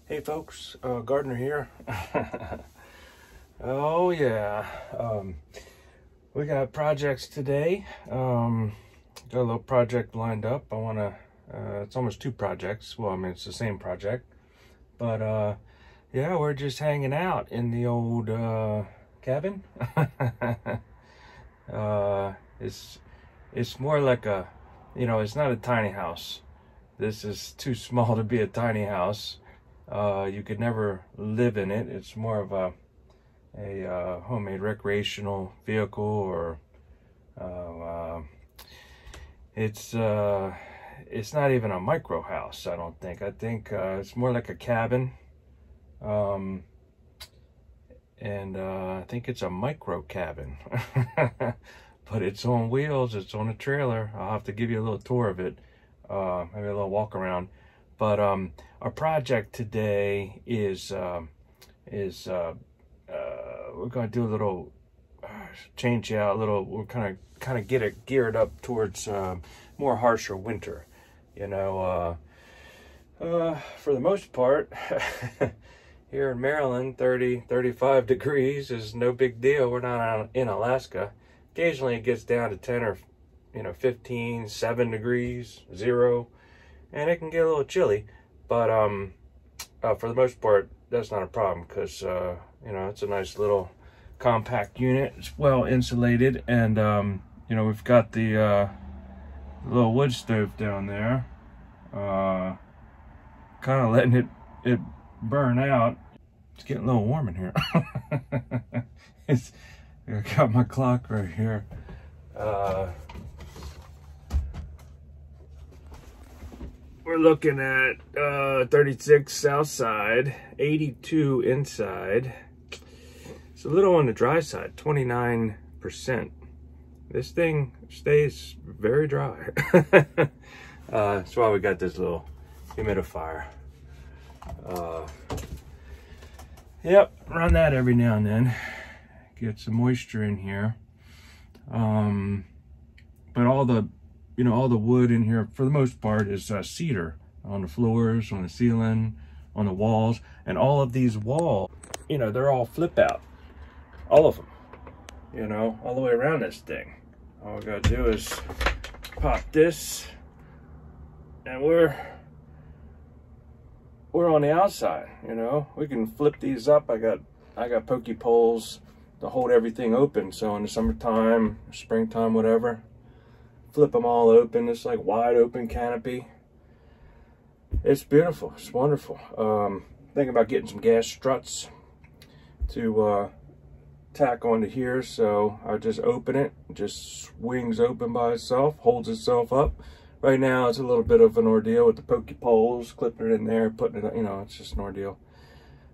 Hey folks, Gardner here. Oh yeah, we got projects today. Got a little project lined up. I want to, it's almost two projects. Well, I mean, it's the same project. But yeah, we're just hanging out in the old cabin. It's more like a, it's not a tiny house. This is too small to be a tiny house. You could never live in it. It's more of a homemade recreational vehicle, or it's not even a micro house, I don't think. I think it's more like a cabin, and I think it's a micro cabin. But it's on wheels, it's on a trailer. I'll have to give you a little tour of it, maybe a little walk around. But our project today is we're going to do a little change out, a little. We're kind of get it geared up towards more harsher winter. For the most part, here in Maryland, 35 degrees is no big deal. We're not in Alaska. Occasionally it gets down to 10 or 15, 7 degrees, 0. And it can get a little chilly, but for the most part, that's not a problem because, it's a nice little compact unit. It's well insulated, and, we've got the little wood stove down there, kind of letting it burn out. It's getting a little warm in here. I got my clock right here. We're looking at 36 south side, 82 inside. It's a little on the dry side, 29%. This thing stays very dry. That's why we got this little humidifier. Yep, run that every now and then. Get some moisture in here. But all the wood in here, for the most part, is cedar on the floors, on the ceiling, on the walls. And all of these walls, they're all flip out. All of them, all the way around this thing. All we gotta do is pop this, and we're on the outside, We can flip these up. I got pokey poles to hold everything open. So in the summertime, springtime, whatever, flip them all open. It's like wide open canopy. It's beautiful. It's wonderful. Thinking about getting some gas struts to tack onto here. So I just open it. It just swings open by itself, holds itself up. Right now it's a little bit of an ordeal with the pokey poles, clipping it in there, putting it, it's just an ordeal.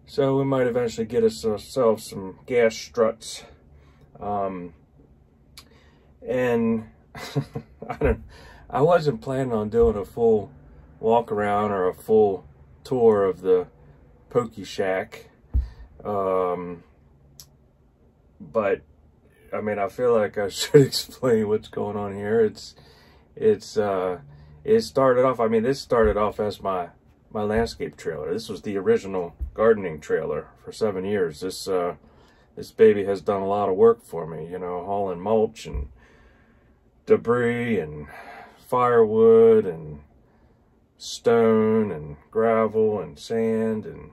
So we might eventually get ourselves some gas struts. And I wasn't planning on doing a full walk around or a full tour of the Pokey Shack. But I mean, I feel like I should explain what's going on here. It started off, this started off as my landscape trailer. This was the original gardening trailer for 7 years. This baby has done a lot of work for me, hauling mulch and debris and firewood and stone and gravel and sand and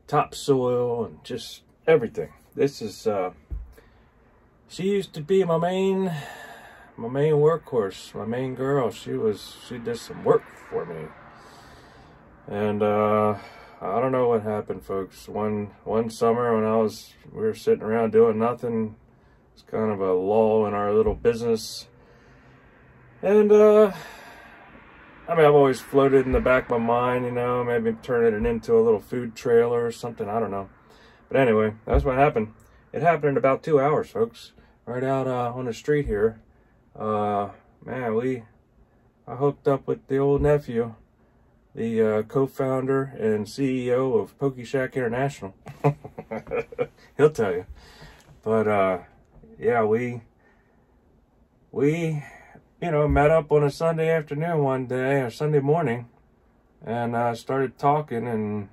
topsoil and just everything. This is she used to be my main workhorse, my main girl. She did some work for me. And I don't know what happened, folks. One summer when we were sitting around doing nothing. It's kind of a lull in our little business. And I've always floated in the back of my mind, maybe turning it into a little food trailer or something. I don't know. But anyway, that's what happened. It happened in about 2 hours, folks. Right out on the street here. Man, I hooked up with the old nephew, the co-founder and CEO of Pokey Shack International. He'll tell you. But yeah, we met up on a Sunday afternoon one day, or Sunday morning, and started talking, and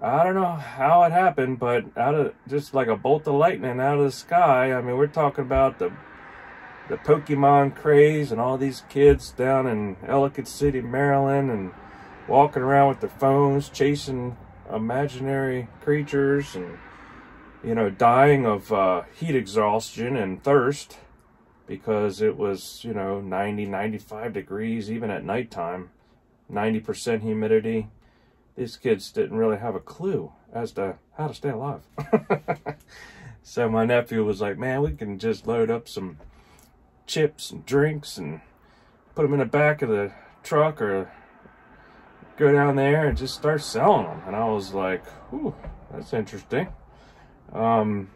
I don't know how it happened, but out of just like a bolt of lightning out of the sky. I mean, we're talking about the Pokemon craze and all these kids down in Ellicott City, Maryland, and walking around with their phones, chasing imaginary creatures, and, you know, dying of heat exhaustion and thirst because it was, you know, 90, 95 degrees even at nighttime, 90% humidity. These kids didn't really have a clue as to how to stay alive. So my nephew was like, man, we can just load up some chips and drinks and put them in the back of the truck or go down there and just start selling them. And I was like, ooh, that's interesting. And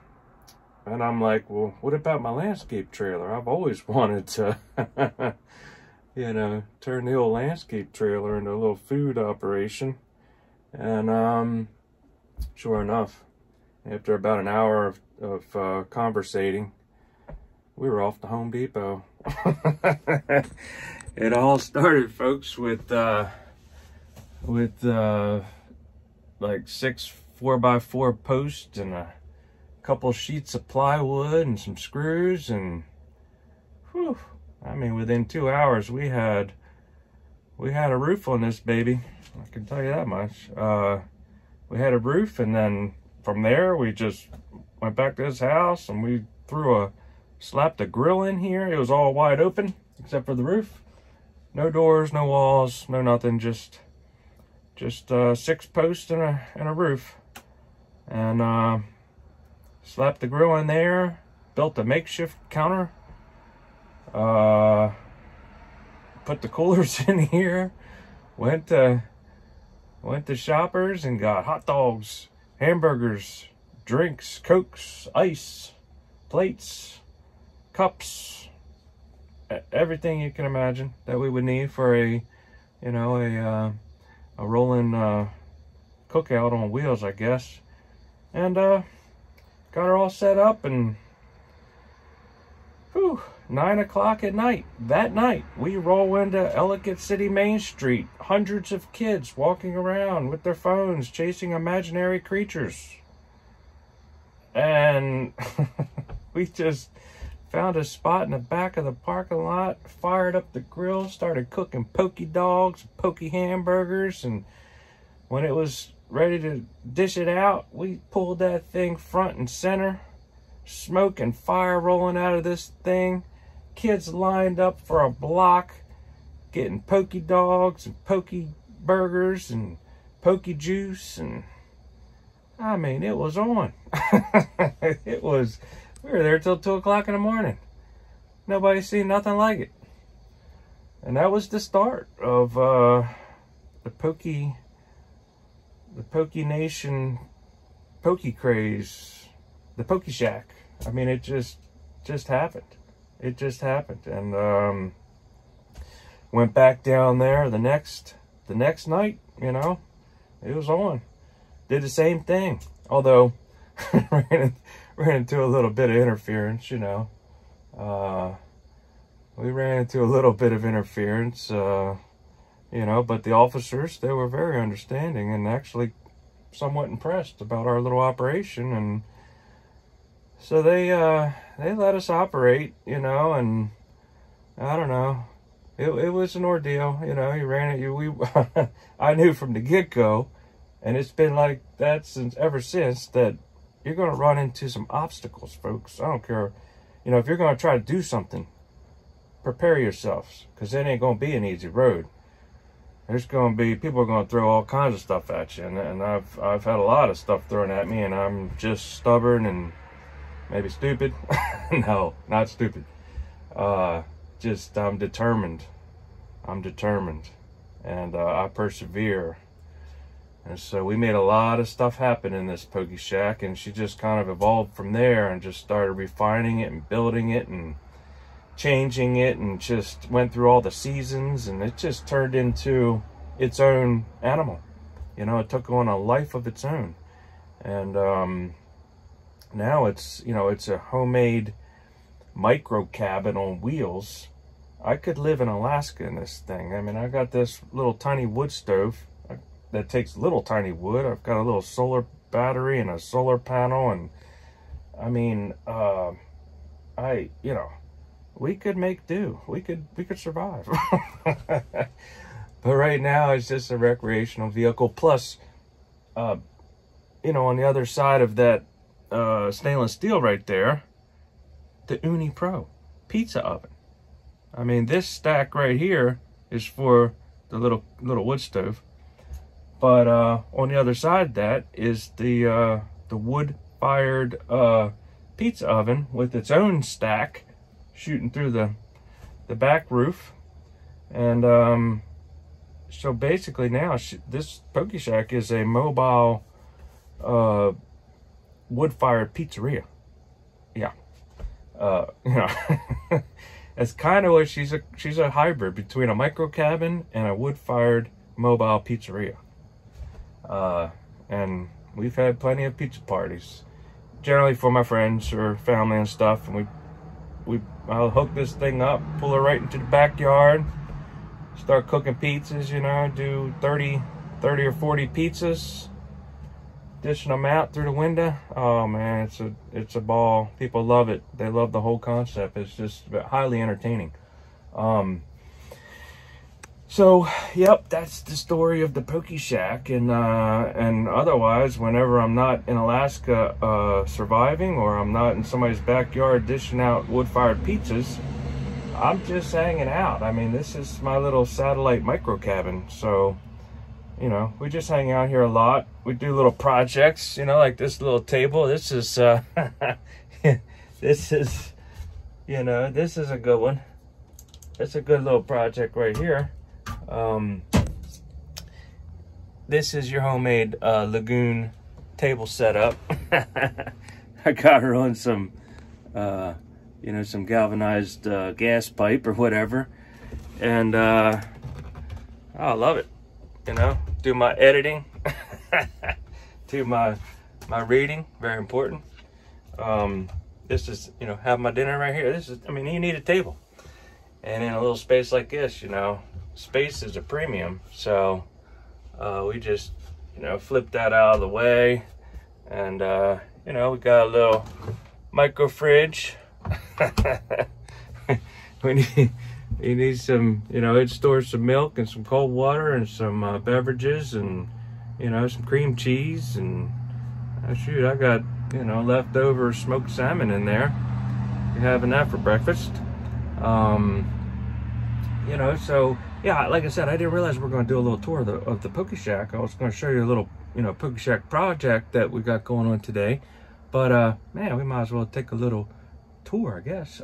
I'm like, well, what about my landscape trailer? I've always wanted to, you know, turn the old landscape trailer into a little food operation. And sure enough, after about an hour of conversating, we were off to Home Depot. It all started, folks, with like 6 4x4 posts and a couple sheets of plywood and some screws, and whew, I mean, within 2 hours we had a roof on this baby. I can tell you that much. We had a roof, and then from there we just went back to his house and we slapped a grill in here. It was all wide open except for the roof. No doors, no walls, no nothing. Just 6 posts and a roof. And slapped the grill in there. Built a makeshift counter. Put the coolers in here. Went to Shoppers and got hot dogs, hamburgers, drinks, Cokes, ice, plates, cups, everything you can imagine that we would need for a rolling cookout on wheels, I guess. And got her all set up, and whew, 9 o'clock at night, that night, we roll into Ellicott City Main Street. Hundreds of kids walking around with their phones, chasing imaginary creatures. And we just found a spot in the back of the parking lot, fired up the grill, started cooking pokey dogs, pokey hamburgers, and when it was ready to dish it out, we pulled that thing front and center, smoke and fire rolling out of this thing. Kids lined up for a block, getting pokey dogs and pokey burgers and pokey juice, and I mean, it was on. We were there till 2 o'clock in the morning. Nobody seen nothing like it. And that was the start of the Pokey Nation Pokey craze, the Pokey Shack. I mean, it just happened. It just happened. And went back down there the next night, you know, it was on. Did the same thing, although ran into a little bit of interference, you know. We ran into a little bit of interference, you know, but the officers, they were very understanding and actually somewhat impressed about our little operation, and so they let us operate, you know. And I don't know, it was an ordeal, you know. I knew from the get-go, and it's been like that ever since, that you're going to run into some obstacles, folks. I don't care, you know, if you're going to try to do something, prepare yourselves, because it ain't going to be an easy road. There's going to be, people are going to throw all kinds of stuff at you, and I've had a lot of stuff thrown at me, and I'm just stubborn and maybe stupid. No, not stupid. Just I'm determined, and I persevere. And so we made a lot of stuff happen in this Pokey Shack, and she just kind of evolved from there and just started refining it and building it and changing it, and just went through all the seasons, and it just turned into its own animal. You know, it took on a life of its own. And now it's, you know, it's a homemade micro cabin on wheels. I could live in Alaska in this thing. I mean, I got this little tiny wood stove. that takes little tiny wood. I've got a little solar battery and a solar panel, and I mean, you know, we could make do. We could survive. But right now it's just a recreational vehicle. Plus, you know, on the other side of that stainless steel right there, the Ooni Pro pizza oven. I mean, this stack right here is for the little wood stove, but on the other side of that is the wood-fired pizza oven with its own stack shooting through the back roof. And so basically now this Poke Shack is a mobile wood-fired pizzeria. Yeah. You know, that's kind of what she's a hybrid between a micro cabin and a wood-fired mobile pizzeria. And we've had plenty of pizza parties, generally for my friends or family and stuff. And I'll hook this thing up, pull her right into the backyard, start cooking pizzas. You know, do 30 or 40 pizzas, dishing them out through the window. Oh man, it's a ball. People love it. They love the whole concept. It's just highly entertaining. So yep, that's the story of the Poke Shack. And otherwise, whenever I'm not in Alaska surviving, or I'm not in somebody's backyard dishing out wood-fired pizzas, I'm just hanging out. I mean, this is my little satellite micro cabin. So, you know, we just hang out here a lot. We do little projects, you know, like this little table. This is, this is, you know, this is a good one. It's a good little project right here. This is your homemade lagoon table setup. I got her on some, you know, some galvanized gas pipe or whatever. And I love it. You know, do my editing, do my reading, very important. This is, you know, have my dinner right here. This is, I mean, you need a table. And in a little space like this, you know, space is a premium. So we just, you know, flip that out of the way. And, you know, we got a little micro fridge. You need some, you know, it stores some milk and some cold water and some beverages and, you know, some cream cheese. And shoot, I got, you know, leftover smoked salmon in there. You're having that for breakfast. You know, so yeah, like I said, I didn't realize we were going to do a little tour of the Poke Shack. I was going to show you a little, you know, Poke Shack project that we got going on today. But man, we might as well take a little tour, I guess.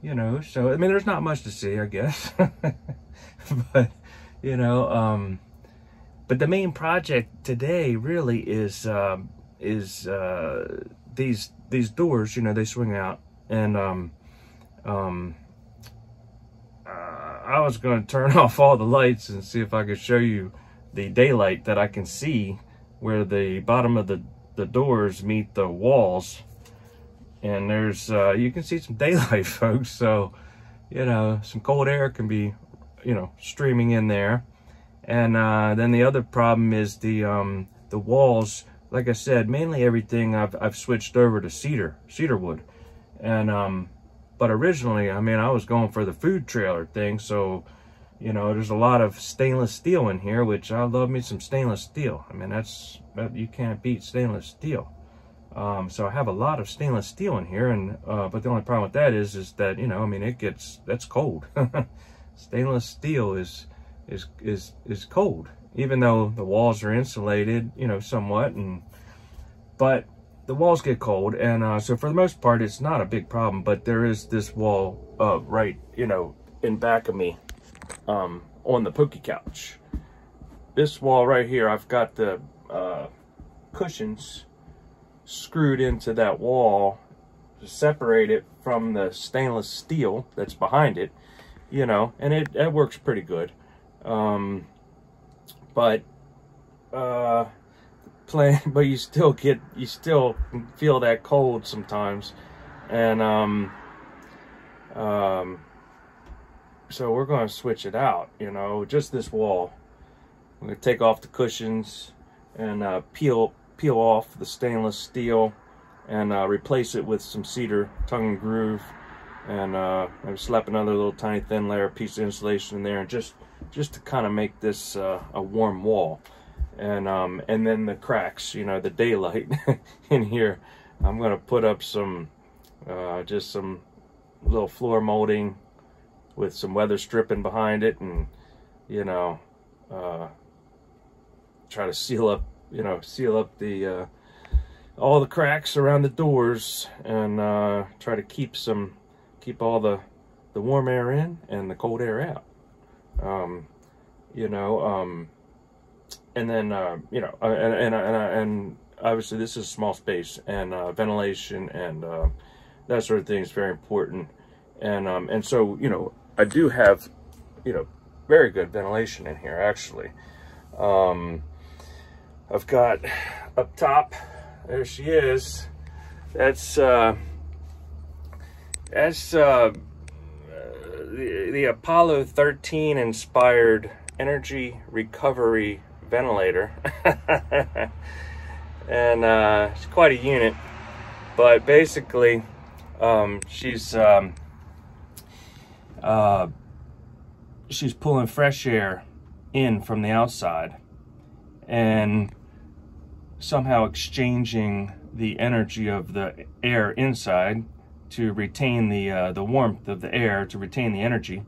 You know, so I mean, there's not much to see, I guess. But you know, but the main project today really is these doors. You know, they swing out, and I was going to turn off all the lights and see if I could show you the daylight that I can see where the bottom of the doors meet the walls. And there's, you can see some daylight, folks. So, you know, some cold air can be, you know, streaming in there. And then the other problem is the walls. Like I said, mainly everything I've switched over to cedar wood. And but originally, I mean, I was going for the food trailer thing. So, you know, there's a lot of stainless steel in here, which I love me some stainless steel. I mean, you can't beat stainless steel. So I have a lot of stainless steel in here, and but the only problem with that is that, you know, I mean, that's cold. Stainless steel is cold, even though the walls are insulated, you know, somewhat, but the walls get cold, and so for the most part, it's not a big problem. But there is this wall right, you know, in back of me, on the Poke couch. This wall right here, I've got the cushions screwed into that wall to separate it from the stainless steel that's behind it, you know, and it works pretty good. But you still feel that cold sometimes. And so we're going to switch it out, you know, just this wall. I'm gonna take off the cushions and peel off the stainless steel and replace it with some cedar tongue and groove, and maybe slap another little tiny thin layer piece of insulation in there, and just to kind of make this a warm wall. And then the cracks, you know, the daylight in here, I'm gonna put up some just some little floor molding with some weather stripping behind it, and you know, try to seal up the all the cracks around the doors, and try to keep all the warm air in and the cold air out. You know, and then you know, and obviously this is a small space, and ventilation and that sort of thing is very important. And so, you know, I do have, you know, very good ventilation in here, actually. I've got up top, there she is. That's the Apollo 13 inspired energy recovery ventilator. And it's quite a unit, but basically she's pulling fresh air in from the outside and somehow exchanging the energy of the air inside to retain the warmth of the air, to retain the energy,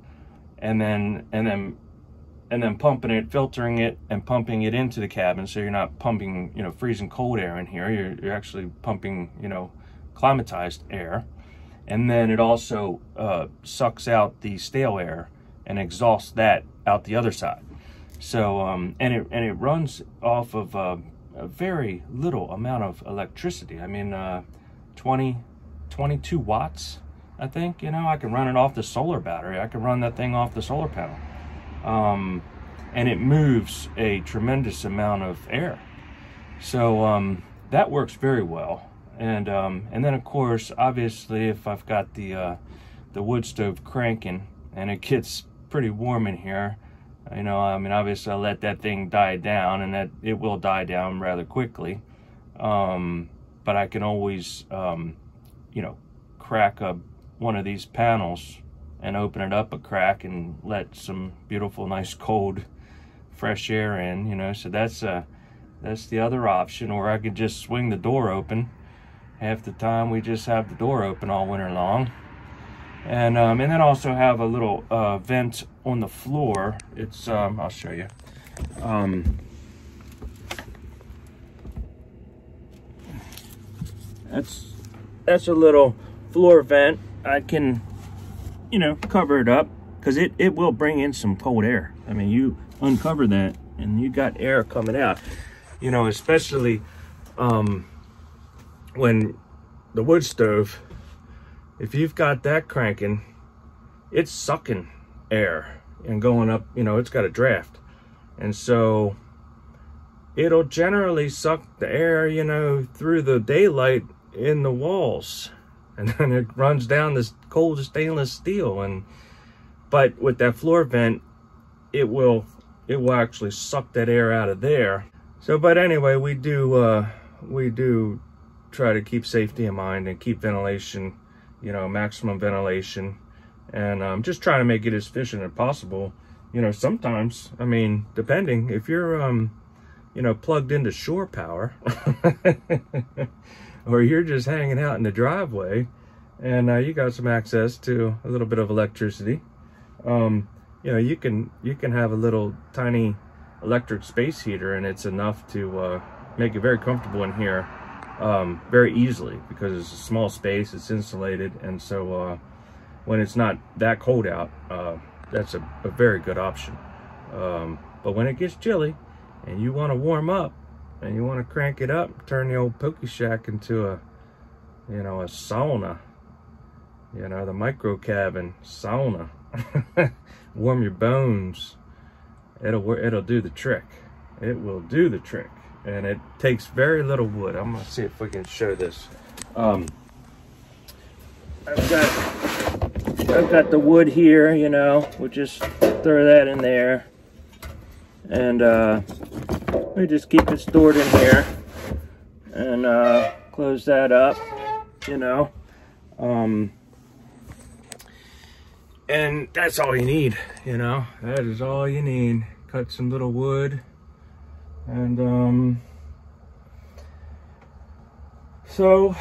and then pumping it, filtering it, and pumping it into the cabin. So you're not pumping, you know, freezing cold air in here. You're actually pumping, you know, climatized air. And then it also sucks out the stale air and exhausts that out the other side. So and it runs off of a very little amount of electricity. I mean, 22 watts, I think. You know, I can run it off the solar battery. I can run that thing off the solar panel. And it moves a tremendous amount of air. So that works very well. And then of course, obviously, if I've got the wood stove cranking and it gets pretty warm in here, you know, I mean, obviously I let that thing die down, and that it will die down rather quickly. But I can always, you know, crack up one of these panels and open it up a crack and let some beautiful, nice, cold, fresh air in, you know. So that's the other option. Or I could just swing the door open. Half the time we just have the door open all winter long. And then also have a little vent on the floor. It's I'll show you. That's a little floor vent. I can, you know, cover it up, because it will bring in some cold air. I mean, you uncover that and you got air coming out, you know, especially when the wood stove, if you've got that cranking, it's sucking air and going up, you know, it's got a draft. And so it'll generally suck the air, you know, through the daylight in the walls. And then it runs down this cold stainless steel. But with that floor vent, it will actually suck that air out of there. So, but anyway, we do try to keep safety in mind and keep ventilation, you know, maximum ventilation, and just trying to make it as efficient as possible. You know, sometimes, I mean, depending if you're, you know, plugged into shore power, or you're just hanging out in the driveway, and you got some access to a little bit of electricity, you know, you can have a little tiny electric space heater, and it's enough to make it very comfortable in here. Very easily, because it's a small space, it's insulated, and so when it's not that cold out, that's a very good option. But when it gets chilly and you want to warm up and you want to crank it up, turn the old pokey shack into a, you know, a sauna, you know, the micro cabin sauna. Warm your bones. It'll do the trick. It will do the trick. And it takes very little wood. I'm gonna see if we can show this. I've got the wood here, you know. We'll just throw that in there. And we just keep it stored in here and close that up, you know. And that's all you need, you know. That is all you need. Cut some little wood, and so,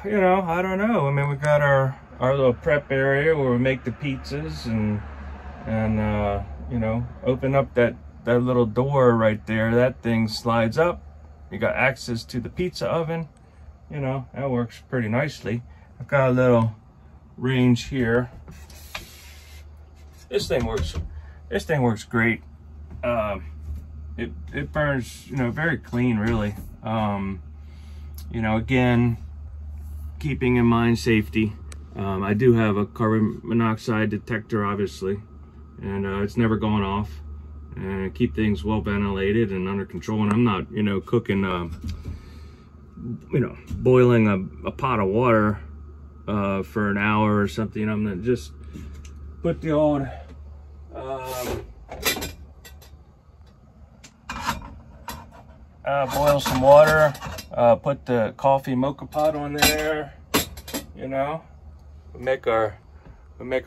you know, I don't know. I mean, we got our little prep area where we make the pizzas, and you know, open up that little door right there. That thing slides up. You got access to the pizza oven. You know, that works pretty nicely. I've got a little range here. This thing works great. It burns, you know, very clean, really. You know, again, keeping in mind safety. I do have a carbon monoxide detector, obviously, and it's never going off. And keep things well ventilated and under control. And I'm not, you know, cooking, you know, boiling a pot of water for an hour or something. I'm gonna just put the old boil some water, put the coffee mocha pot on there, you know, we make a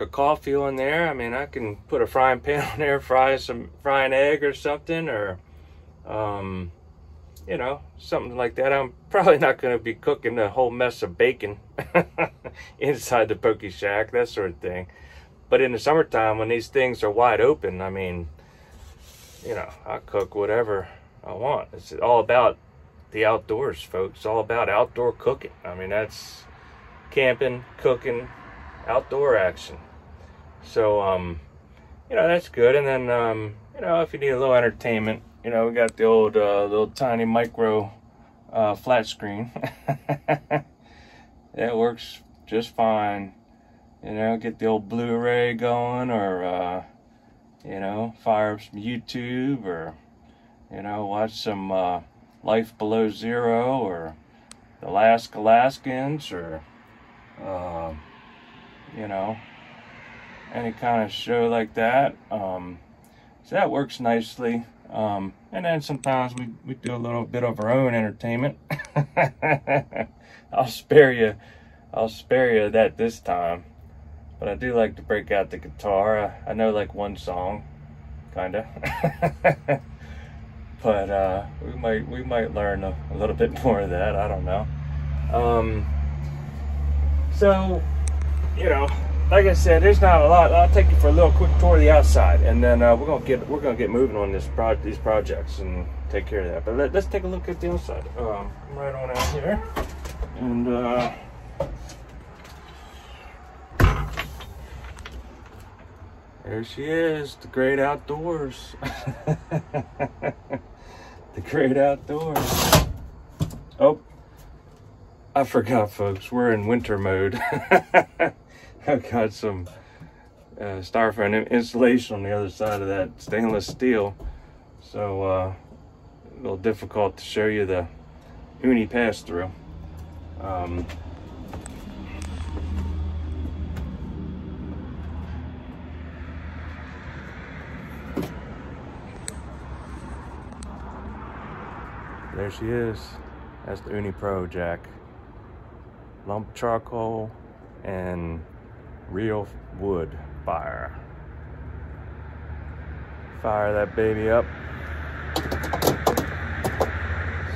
coffee on there. I mean, I can put a frying pan on there, fry an egg or something, or you know, something like that. I'm probably not going to be cooking a whole mess of bacon inside the Poke Shack, that sort of thing. But in the summertime, when these things are wide open, I mean, you know, I cook whatever I want. It's all about the outdoors, folks. It's all about outdoor cooking. I mean, that's camping, cooking, outdoor action. So, you know, that's good. And then, you know, if you need a little entertainment, you know, we got the old little tiny micro flat screen. It works just fine. You know, get the old Blu-ray going, or you know, fire up some YouTube, or you know, watch some Life Below Zero, or The Last Alaskans, or you know, any kind of show like that. So that works nicely. And then sometimes we do a little bit of our own entertainment. I'll spare you that this time. But I do like to break out the guitar. I know like one song, kinda. But we might learn a little bit more of that. I don't know. So, you know, like I said, there's not a lot. I'll take you for a little quick tour of the outside, and then we're gonna get moving on these projects and take care of that. But let's take a look at the outside. Right on out here, and there she is, the great outdoors. The great outdoors. Oh, I forgot, folks. We're in winter mode. I've got some styrofoam insulation on the other side of that stainless steel, so a little difficult to show you the Ooni pass-through. There she is. That's the Ooni Pro jack. Lump charcoal and real wood fire. Fire that baby up.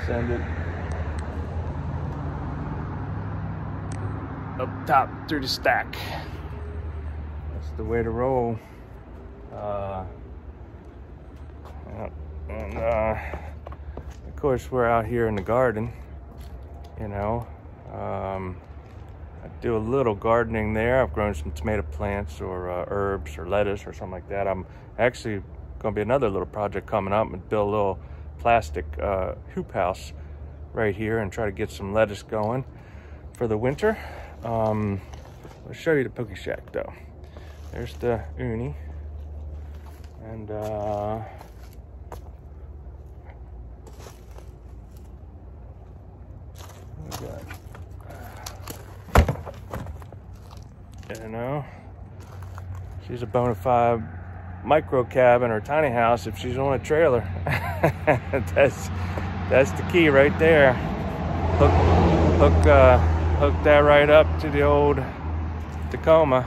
Send it up top through the stack. That's the way to roll. And of course, we're out here in the garden, you know. I do a little gardening there. I've grown some tomato plants, or herbs, or lettuce, or something like that. I'm actually going to be another little project coming up and build a little plastic hoop house right here and try to get some lettuce going for the winter. I'll show you the Poke Shack though. There's the Ooni, and we got, you know, she's a bona fide micro cabin or tiny house if she's on a trailer. That's the key right there. Hook that right up to the old Tacoma,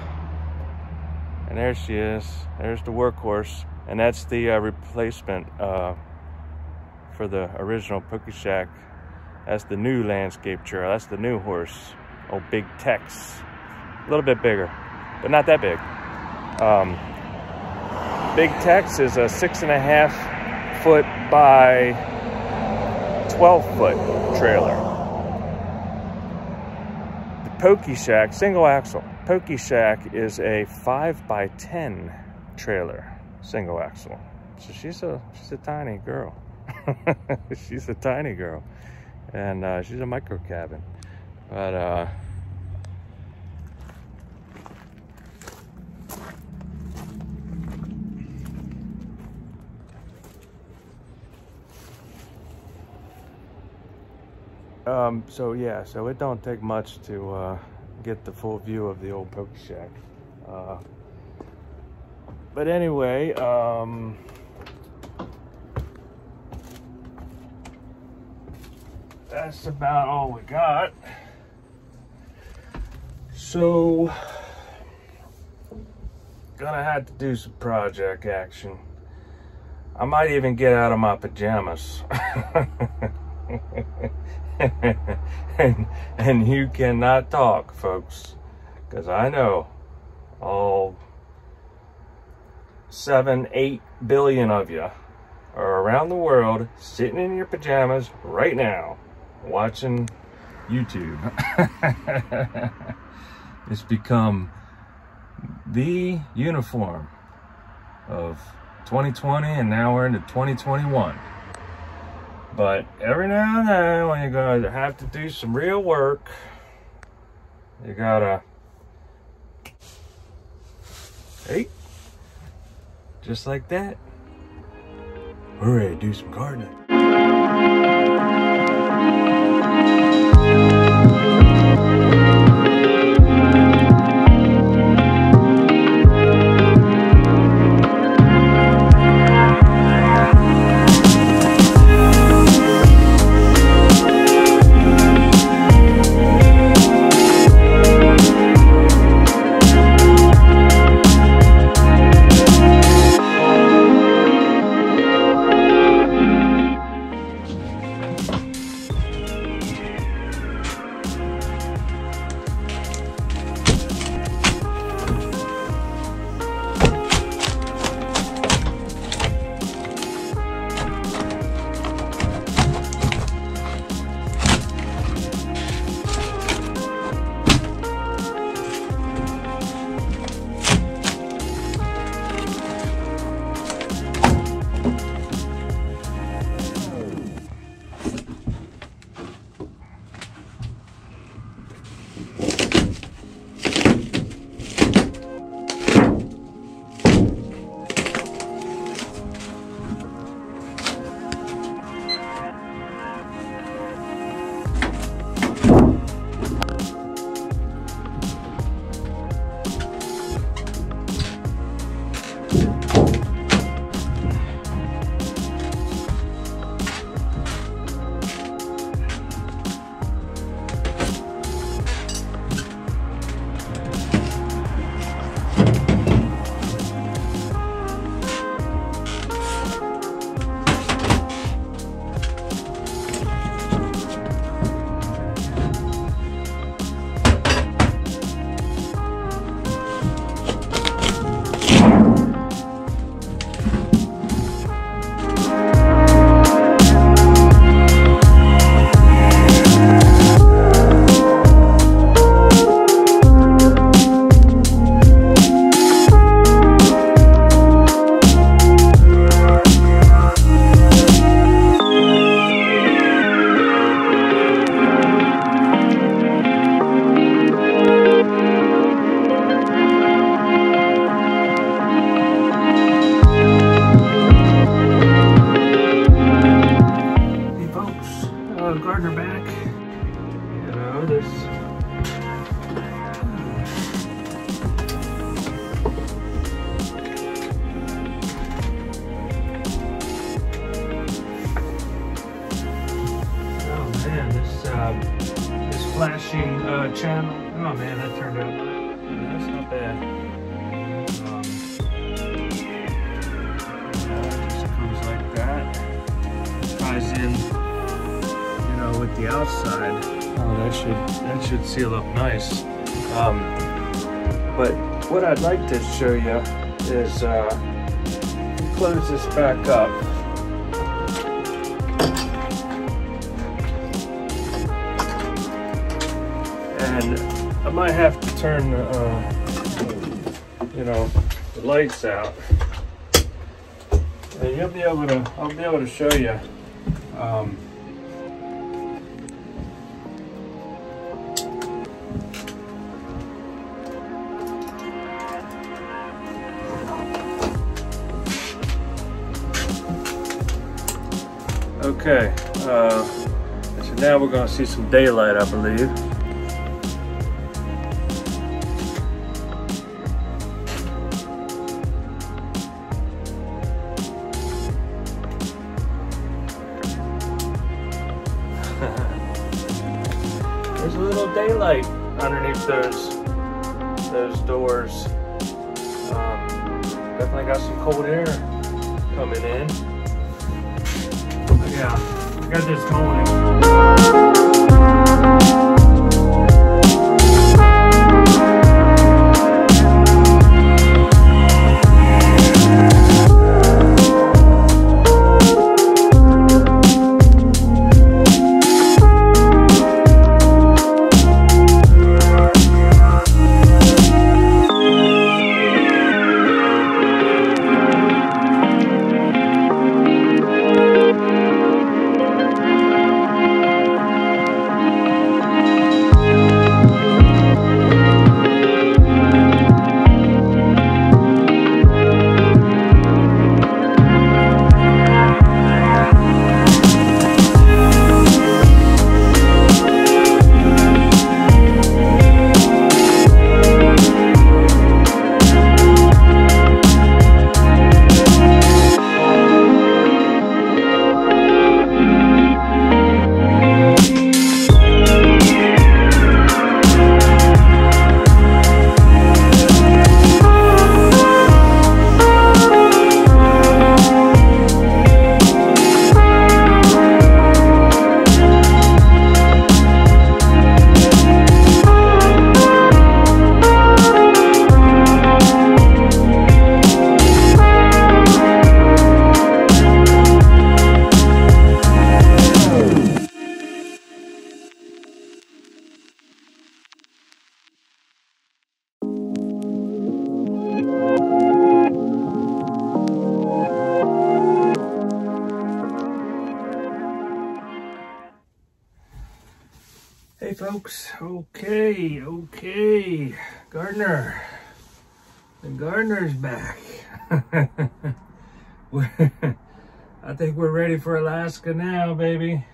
and there she is. There's the workhorse, and that's the replacement for the original Pookie Shack. That's the new landscape trailer. That's the new horse. Old Big Tex. A little bit bigger, but not that big. Big Tex is a 6.5 foot by 12 foot trailer. The Pookie Shack, single axle. Pookie Shack is a 5 by 10 trailer, single axle. So she's a tiny girl. She's a tiny girl, and she's a micro cabin. But so yeah, so it don't take much to get the full view of the old Pookie Shack. But anyway, that's about all we got. So, gonna have to do some project action. I might even get out of my pajamas. and you cannot talk, folks, because I know all 7-8 billion of you are around the world sitting in your pajamas right now watching YouTube. It's become the uniform of 2020, and now we're into 2021. But every now and then, when you're going to have to do some real work, you gotta, hey, just like that, we're ready to do some gardening. Gardener back. You know, there's this flashing channel. Oh man, that turned out. That's not bad. It just comes like that. Ties in, you know, with the outside. Oh, that should seal up nice. But what I'd like to show you is close this back up. And I might have to turn you know, the lights out. And I'll be able to show you okay, so now we're going to see some daylight, I believe. There's a little daylight underneath those doors. Definitely got some cold air coming in. But yeah, I got this going. Hey folks, okay, Gardener. The gardener's back. I think we're ready for Alaska now, baby.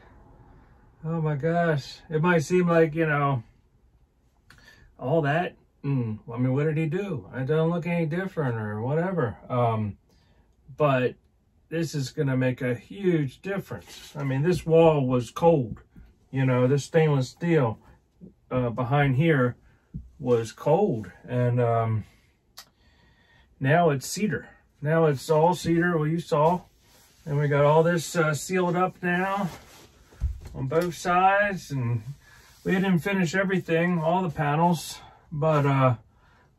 Oh my gosh. It might seem like, you know, all that. I mean, what did he do? I don't look any different or whatever. But this is going to make a huge difference. I mean, this wall was cold. You know, this stainless steel behind here was cold. And now it's cedar. Now it's all cedar, well, you saw. And we got all this sealed up now on both sides. And we didn't finish everything, all the panels. But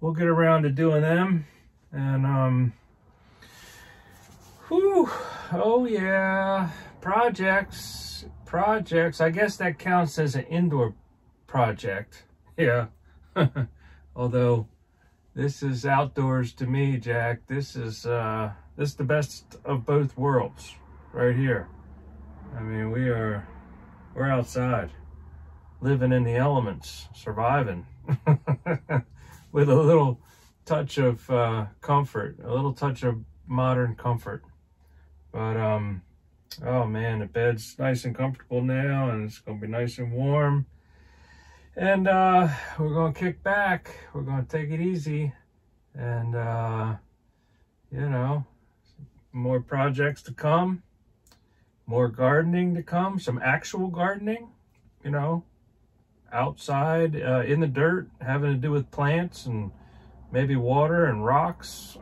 we'll get around to doing them. And, whew, oh yeah, projects. I guess that counts as an indoor project. Yeah. Although this is outdoors to me, Jack. This is the best of both worlds right here. I mean, we're outside, living in the elements, surviving with a little touch of comfort, a little touch of modern comfort. But oh man, the bed's nice and comfortable now, and it's gonna be nice and warm. And we're gonna kick back. We're gonna take it easy, and you know, more projects to come, more gardening to come, some actual gardening. you know, outside in the dirt, having to do with plants and maybe water and rocks.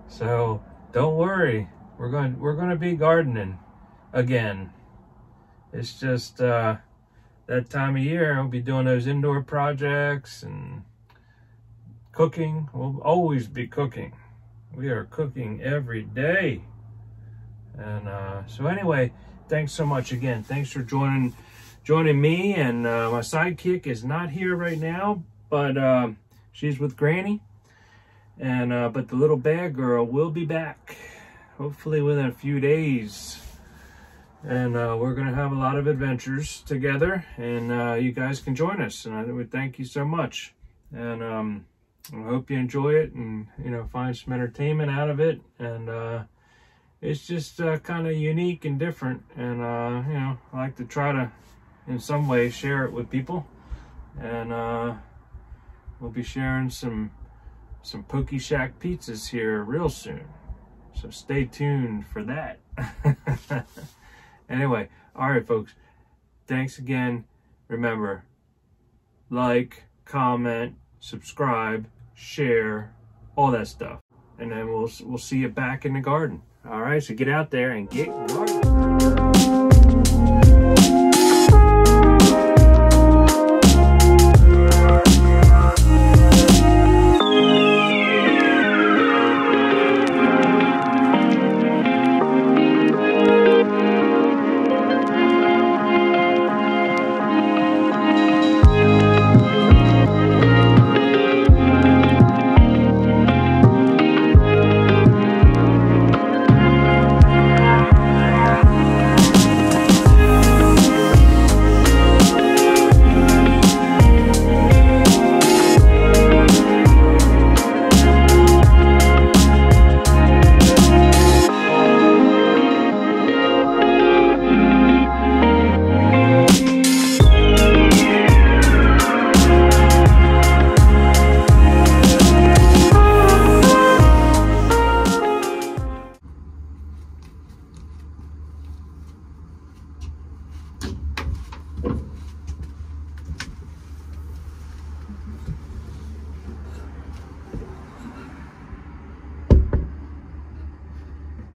So don't worry, we're going to be gardening again. It's just that time of year. I'll be doing those indoor projects and cooking. We'll always be cooking. We are cooking every day. And so anyway, thanks so much again. Thanks for joining me. And my sidekick is not here right now, but she's with Granny. And but the little bad girl will be back, hopefully within a few days. And we're gonna have a lot of adventures together, and you guys can join us. And I would thank you so much. And I hope you enjoy it, and you know, find some entertainment out of it. And it's just kind of unique and different. And you know, I like to try to, in some way, share it with people. And we'll be sharing some Poke Shack pizzas here real soon. So stay tuned for that. Anyway, all right, folks. Thanks again. Remember, like, comment, subscribe, share, all that stuff. And then we'll see you back in the garden. All right, so get out there and get gardening.